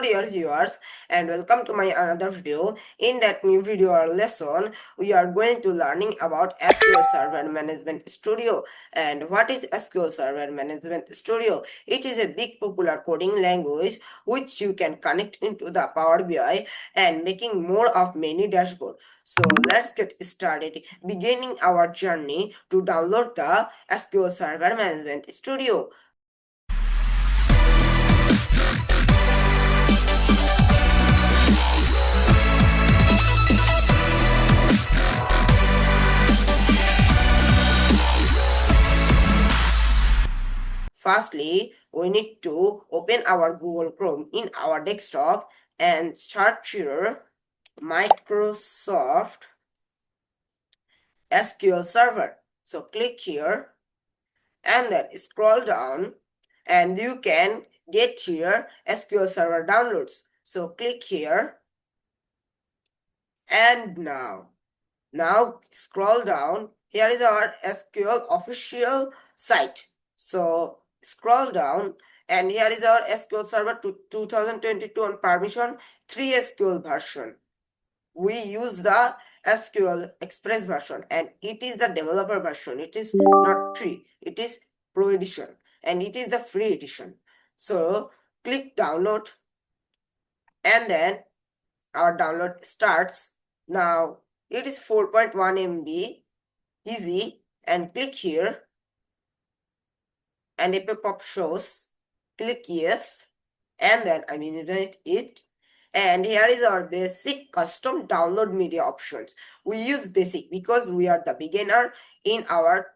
Dear viewers, and welcome to my another video. In that new video or lesson, we are going to learning about SQL Server Management Studio. And what is SQL Server Management Studio? It is a big popular coding language which you can connect into the Power BI and making more of many dashboard. So let's get started beginning our journey to download the SQL Server Management Studio. Firstly, we need to open our Google Chrome in our desktop and search here Microsoft SQL Server. So click here and then scroll down and you can get here SQL Server downloads. So click here and now scroll down. Here is our SQL official site. So scroll down and here is our SQL Server 2022 on permission 3 SQL version. We use the SQL Express version and it is the developer version. It is not 3. It is Pro edition and it is the free edition. So click download and then our download starts. Now it is 4.1 MB easy and click here and a pop-up shows. Click yes and then I minimize it. And here is our basic custom download media options. We use basic because we are the beginner in our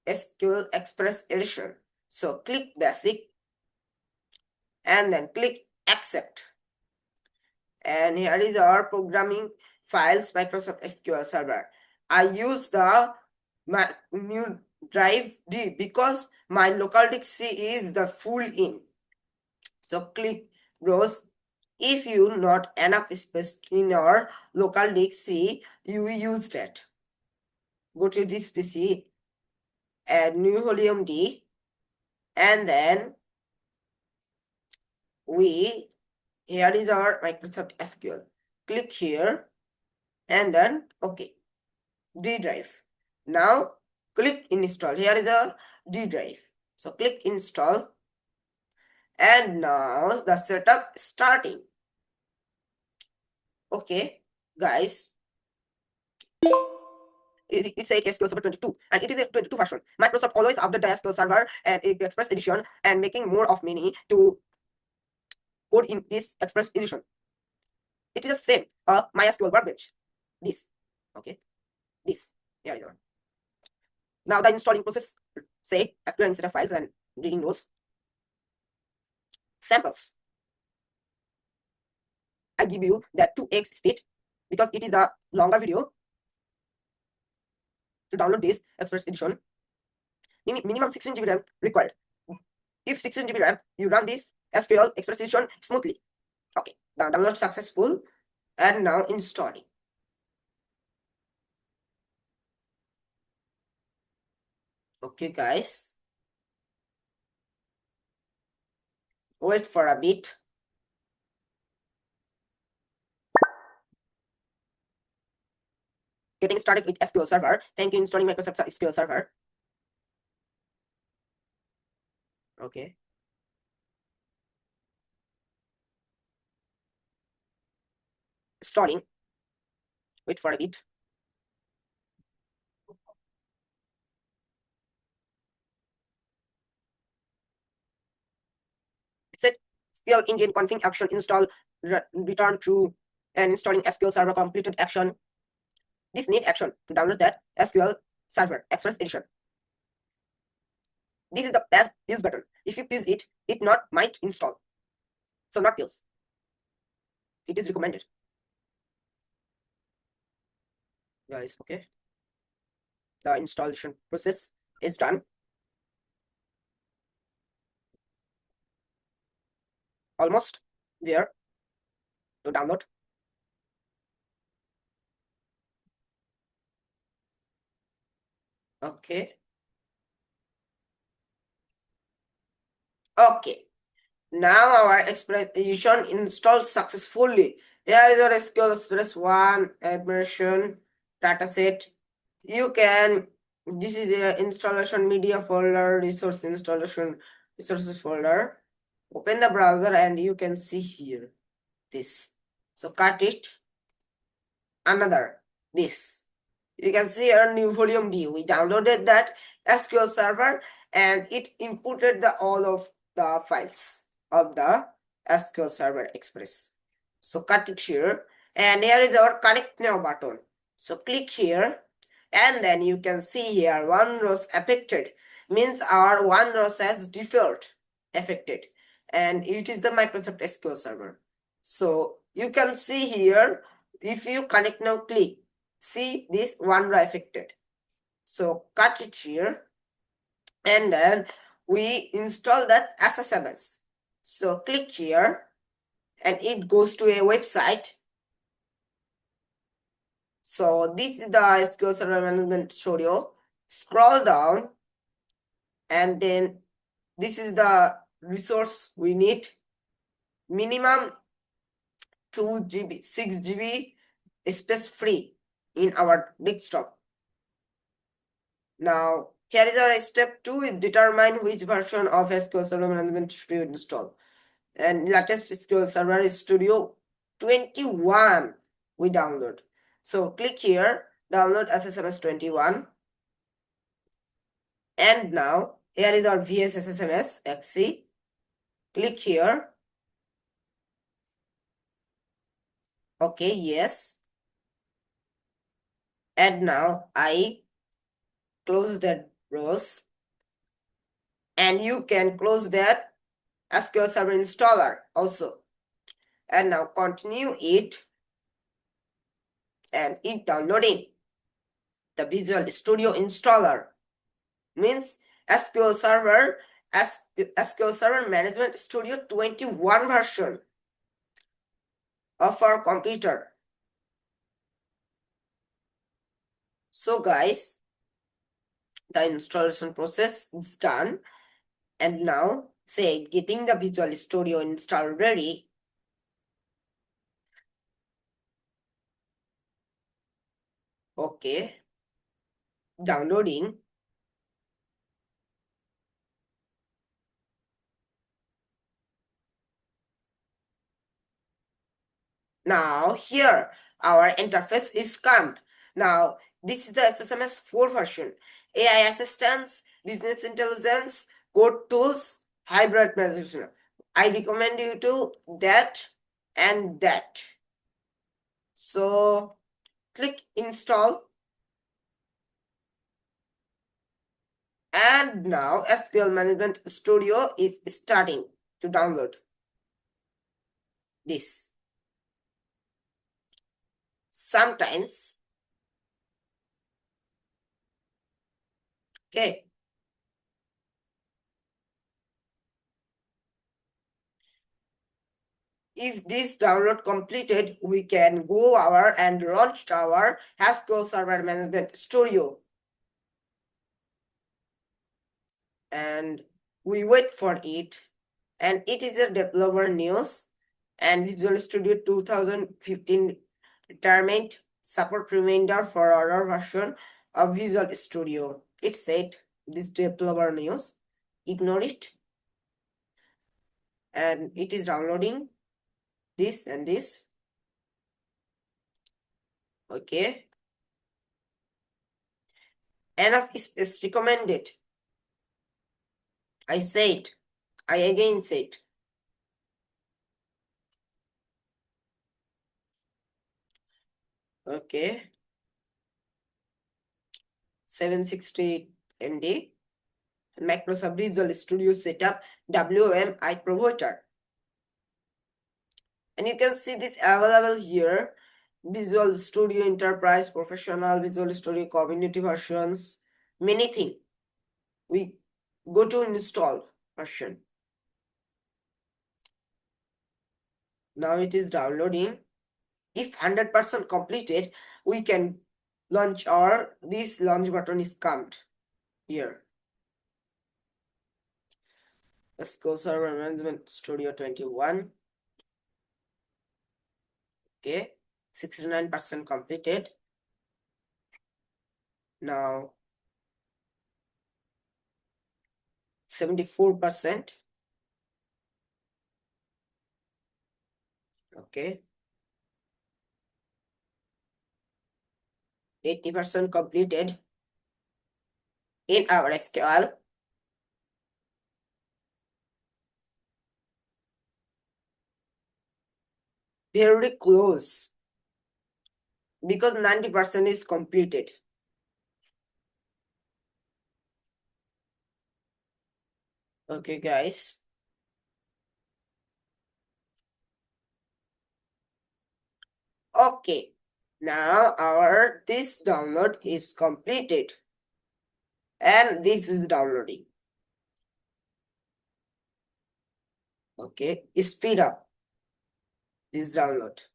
SQL Express edition. So click basic and then click accept. And here is our programming files Microsoft SQL Server. I use the new drive D because my local disk C is the full in. So click browse. If you not enough space in your local disk C, you use that. Go to this PC, add new volume D, and then here is our Microsoft SQL. Click here and then OK. D drive. Now click install. Here is a D drive. So click install. And now the setup starting. Okay, guys. It's a SQL Server 22 and it is a 22 version. Microsoft always update the SQL Server and Express edition and making more of many to code in this Express edition. It is the same MySQL workbench. This. Okay. This. Here you are. Now the installing process say acquiring set of files and reading those samples. I give you that 2x speed because it is the longer video. To download this Express edition, minimum 16 GB RAM required. If 16 GB RAM, you run this SQL Express edition smoothly. Okay, the download successful and now installing. Okay, guys. Wait for a bit. Getting started with SQL Server. Thank you installing Microsoft SQL Server. Okay. Installing. Wait for a bit. Set SQL engine config action install return true and installing SQL Server completed action. This need action to download that SQL Server Express edition. This is the best use button. If you use it, it not might install. So not use. It is recommended. Guys, okay. The installation process is done. Almost there to download. Okay. Okay. Now our expedition installed successfully. Here is our SQL Express 1 admission dataset. You can, this is a installation media folder, resource installation resources folder. Open the browser and you can see here this. So cut it, another, this. You can see our new volume D. We downloaded that SQL server and it inputted all of the files of the SQL Server Express. So cut it here, and here is our connect now button. So click here, and then you can see here one row affected, means our one row as default affected, and it is the Microsoft SQL Server. So you can see here, if you connect now, click, see this one row affected. So cut it here, and then we install that SSMS. So click here, and it goes to a website. So this is the SQL Server Management Studio. Scroll down, and then this is the resource we need. Minimum 2 GB, 6 GB space free in our desktop. Now, here is our step 2, determine which version of SQL Server Management Studio install. And latest SQL Server Studio 21 we download. So click here, download SSMS 21. And now here is our VS SSMS XC. Click here. Okay, yes. And now I close that browse. And you can close that SQL Server installer also. And now continue it. And it downloading the Visual Studio installer. Means SQL Server Management Studio 21 version of our computer. So guys, the installation process is done, and now say getting the Visual Studio installed ready. Okay, downloading. Now here our interface is calmed. Now this is the SSMS 4 version. AI assistance, business intelligence, code tools, hybrid messaging. I recommend you to that and that. So click install. And now SQL Management Studio is starting to download this. Sometimes, okay, if this download completed, we can go over and launch our SQL Server Management Studio. And we wait for it. And it is a developer news. And Visual Studio 2015 retirement support reminder for our version of Visual Studio. It said this developer news. Ignore it. And it is downloading this and this. Okay. Enough is recommended. I said. I again said. Okay. 768 MD. Microsoft Visual Studio setup WMI provider. And you can see this available here. Visual Studio Enterprise, Professional, Visual Studio Community versions, many things. We go to install version. Now it is downloading. If 100% completed, we can launch this launch button is comes here. SQL Server Management Studio 21. Okay, 69% completed. Now 74%. Okay, 80% completed in our SQL. Very close because 90% is completed. Okay, guys. Okay, now our this download is completed and this is downloading. Okay, speed up this download.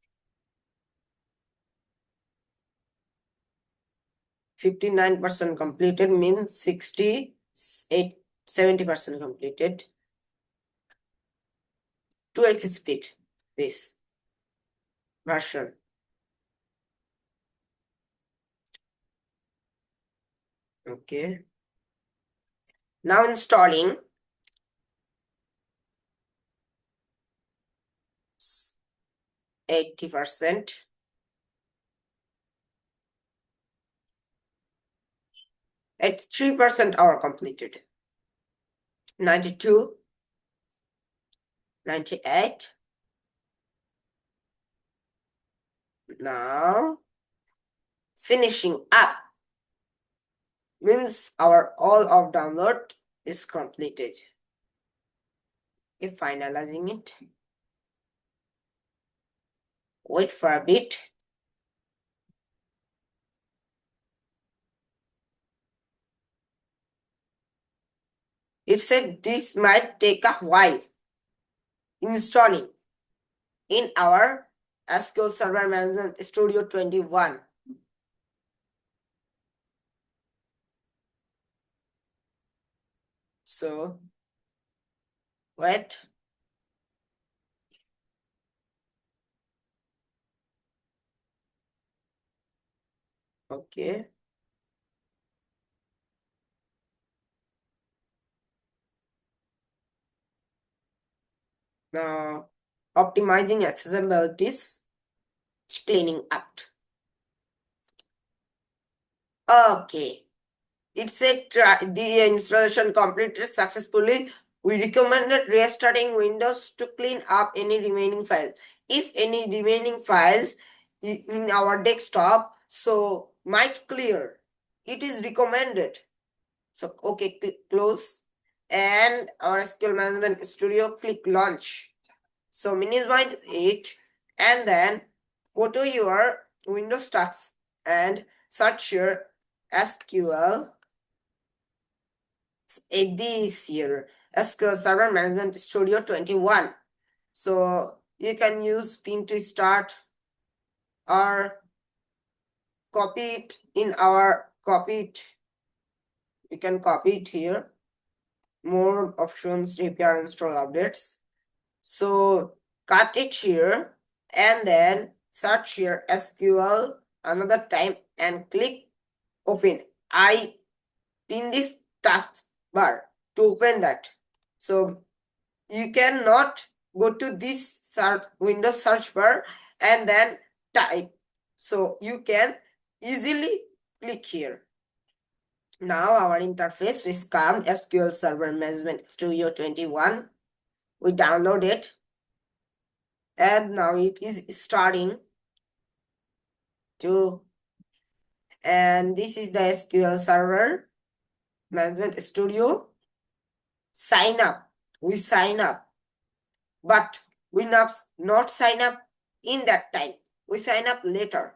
59% completed means 70% completed. 2x speed this version. Okay, now installing. 80%. 83% are completed. 92, 98. Now finishing up means our all of download is completed. Okay, finalizing it. Wait for a bit. It said this might take a while installing in our SQL Server Management Studio 21. So wait. Okay. Now optimizing accessibilities, cleaning up. Okay. It said the installation completed successfully. We recommended restarting Windows to clean up any remaining files. If any remaining files in our desktop, so might clear. It is recommended. So okay, click close, and our SQL Management Studio, click launch. So minimize it, and then go to your Windows tasks and search your SQL. This year SQL Server Management Studio 21. So you can use pin to start or copy it in our you can copy it here. More options, repair, install, updates. So cut it here and then search here SQL another time and click open. I pin this task bar to open that. So you cannot go to this Windows search bar and then type. So you can easily click here. Now our interface is come SQL Server Management Studio 21. We download it and now it is starting to, and this is the SQL Server Management Studio. Sign up. We sign up, but we not sign up in that time. We sign up later.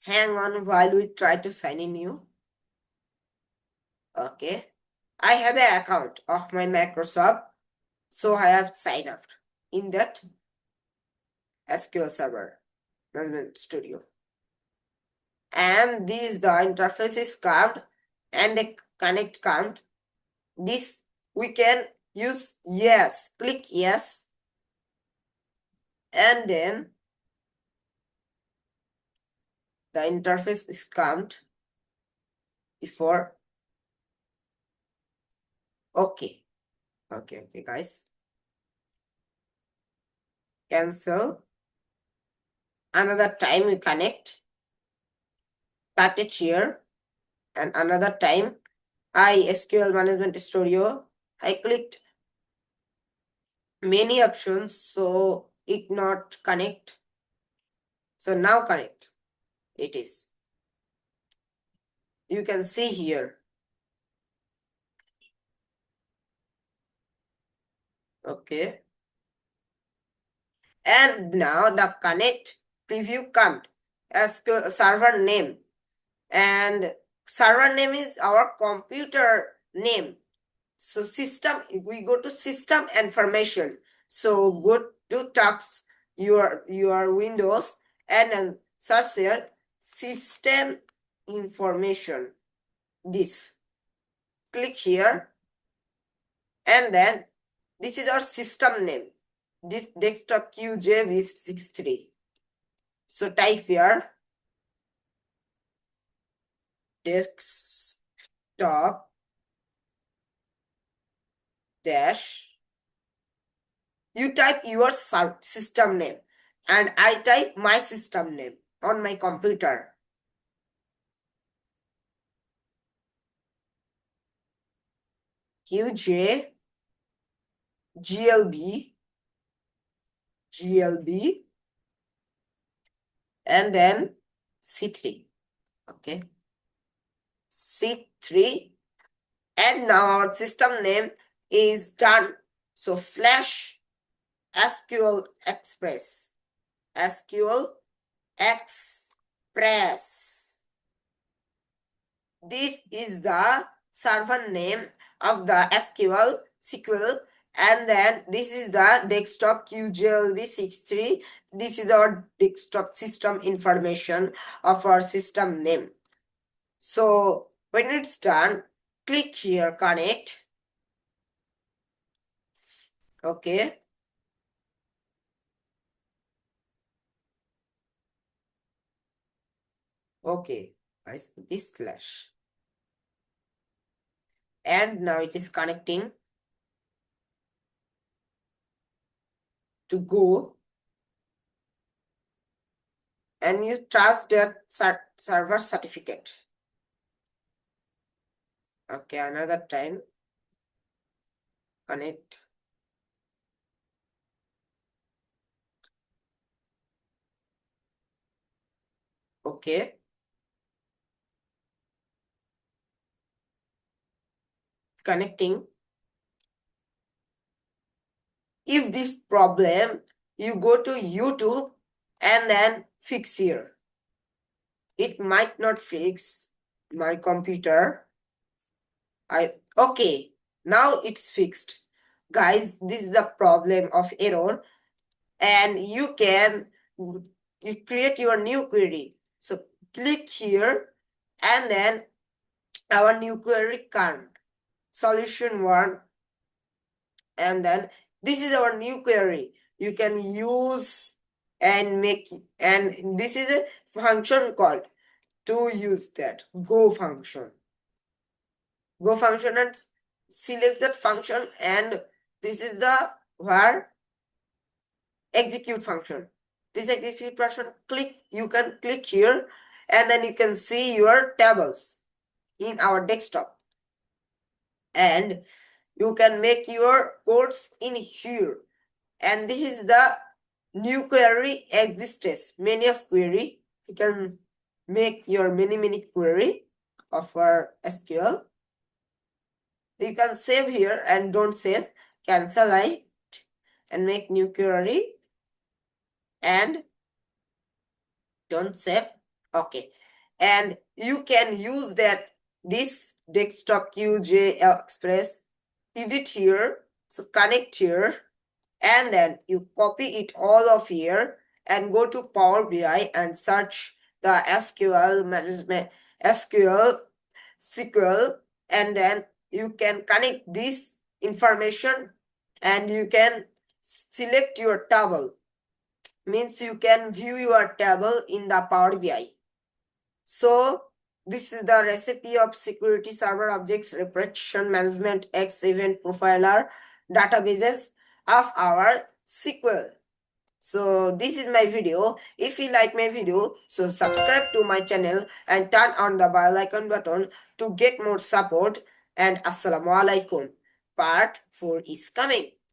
Hang on while we try to sign in you. Okay. I have an account of my Microsoft, so I have signed up in that SQL Server Management Studio. And this the interface is comes and the connect comes This we can use yes, click yes, and then the interface is calmed before. Okay, guys. Cancel. Another time we connect. Cut it here. And another time, SQL Management Studio. I clicked many options, so it not connect. So now connect. It is. You can see here. Okay. And now the connect preview command as server name. And server name is our computer name. So system, we go to system information. So go to task your Windows and then search there system information. This. Click here. And then this is our system name. This desktop QJV63. So type here desktop dash. You type your system name and I type my system name on my computer. QJ GLB and then C3. Okay. C3 and now our system name is done. So slash SQL Express. SQL Express. This is the server name of the SQL, and then this is the desktop QJLB63. This is our desktop system information of our system name. So when it's done, click here, connect. Okay. Okay, guys, this slash. And now it is connecting to go. And you trust that server certificate. Okay, another time. Connect. Okay. Connecting. If this problem, you go to YouTube and then fix here. It might not fix my computer. Okay, now it's fixed. Guys, this is the problem of error. And you can create your new query. So click here and then our new query current solution 1, and then this is our new query. You can use and make, and this is a function called to use that go function. Go function and select that function, and this is the where execute function. This execute function, you can click here and then you can see your tables in our desktop. And you can make your codes in here. And this is the new query exists. Many of query. You can make your many query of our SQL. You can save here and don't save. Cancel it and make new query. And don't save. Okay. And you can use this desktop QJ Express, edit here, so connect here, and then you copy it all of here and go to Power BI and search the SQL management, SQL, and then you can connect this information and you can select your table. Means you can view your table in the Power BI. So this is the recipe of security server objects representation management X event profiler databases of our SQL. So this is my video. If you like my video, so subscribe to my channel and turn on the bell icon button to get more support. And Assalamu alaikum. Part 4 is coming.